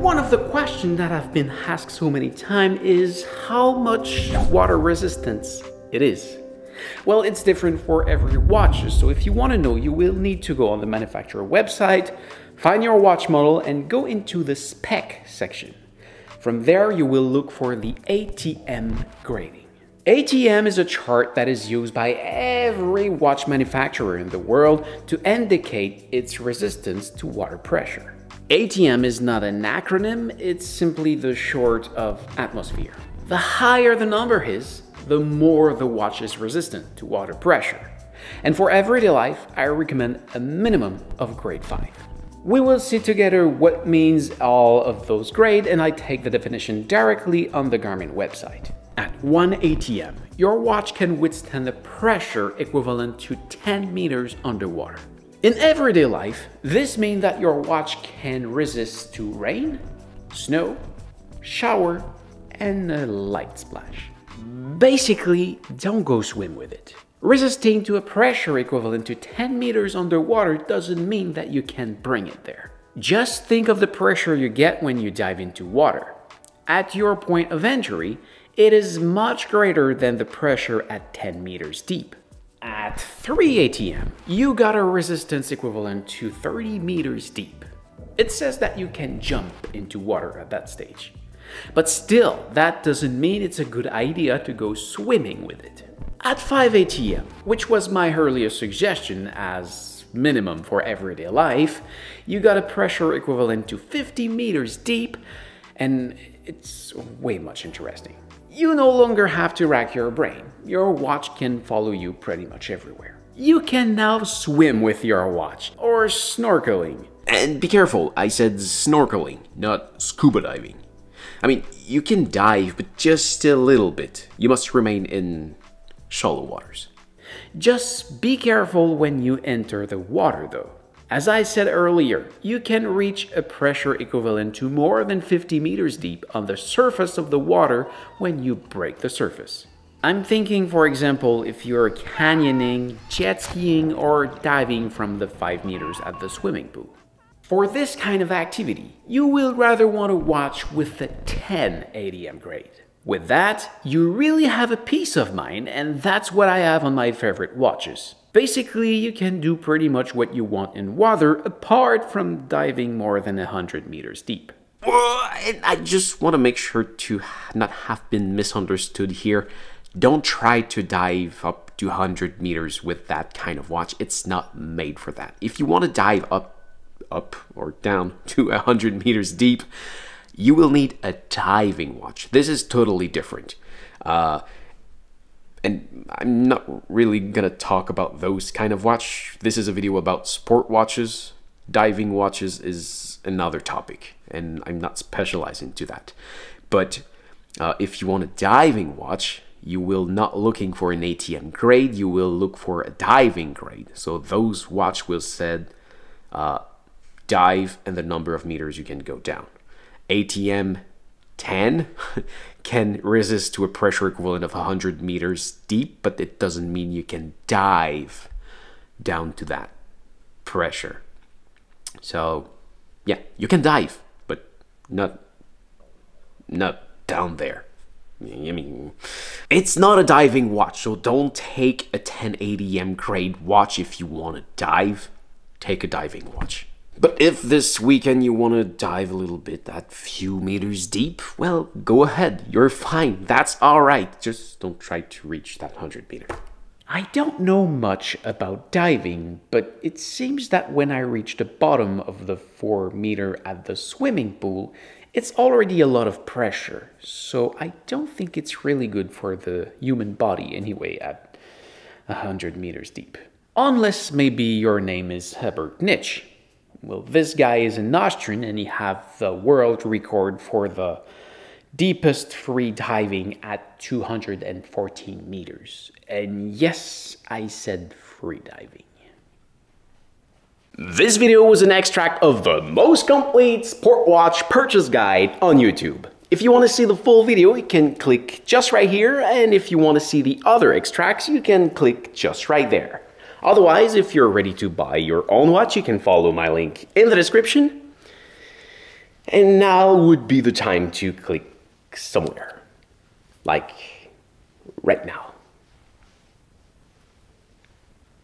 One of the questions that I've been asked so many times is how much water resistance it is. Well, it's different for every watch, so if you want to know, you will need to go on the manufacturer website, find your watch model and go into the spec section. From there, you will look for the ATM grading. ATM is a chart that is used by every watch manufacturer in the world to indicate its resistance to water pressure. ATM is not an acronym, it's simply the short of atmosphere. The higher the number is, the more the watch is resistant to water pressure. And for everyday life, I recommend a minimum of grade 5. We will see together what means all of those grades, and I take the definition directly on the Garmin website. At 1 ATM, your watch can withstand a pressure equivalent to 10 meters underwater. In everyday life, this means that your watch can resist to rain, snow, shower, and a light splash. Basically, don't go swim with it. Resisting to a pressure equivalent to 10 meters underwater doesn't mean that you can bring it there. Just think of the pressure you get when you dive into water. At your point of entry, it is much greater than the pressure at 10 meters deep. At 3 ATM, you got a resistance equivalent to 30 meters deep. It says that you can jump into water at that stage. But still, that doesn't mean it's a good idea to go swimming with it. At 5 ATM, which was my earlier suggestion as minimum for everyday life, you got a pressure equivalent to 50 meters deep, and it's way much interesting. You no longer have to rack your brain. Your watch can follow you pretty much everywhere. You can now swim with your watch, or snorkeling. And be careful, I said snorkeling, not scuba diving. I mean, you can dive, but just a little bit. You must remain in shallow waters. Just be careful when you enter the water though. As I said earlier, you can reach a pressure equivalent to more than 50 meters deep on the surface of the water when you break the surface. I'm thinking, for example, if you're canyoning, jet skiing, or diving from the 5 meters at the swimming pool. For this kind of activity, you will rather want to watch with the 10 ATM grade. With that, you really have a peace of mind, and that's what I have on my favorite watches. Basically, you can do pretty much what you want in water, apart from diving more than 100 meters deep. I just want to make sure to not have been misunderstood here. Don't try to dive up to 100 meters with that kind of watch. It's not made for that. If you want to dive up or down to 100 meters deep, you will need a diving watch. This is totally different. And I'm not really gonna talk about those kind of watch. This is a video about sport watches. Diving watches is another topic, and I'm not specializing to that. But if you want a diving watch, you will not looking for an ATM grade, you will look for a diving grade. So those watch will said dive and the number of meters you can go down. ATM 10 can resist to a pressure equivalent of 100 meters deep, but it doesn't mean you can dive down to that pressure. So yeah, you can dive, but not down there. I mean, it's not a diving watch, so don't take a 10 ATM grade watch if you want to dive. Take a diving watch. But if this weekend you want to dive a little bit that few meters deep, well, go ahead. You're fine. That's all right. Just don't try to reach that 100 meter. I don't know much about diving, but it seems that when I reach the bottom of the 4 meter at the swimming pool, it's already a lot of pressure. So I don't think it's really good for the human body anyway at 100 meters deep. Unless maybe your name is Herbert Nitsch. Well, this guy is an Austrian and he has the world record for the deepest free diving at 214 meters. And yes, I said free diving. This video was an extract of the most complete sport watch purchase guide on YouTube. If you want to see the full video, you can click just right here, and if you want to see the other extracts, you can click just right there. Otherwise, if you're ready to buy your own watch, you can follow my link in the description. And now would be the time to click somewhere. Like right now.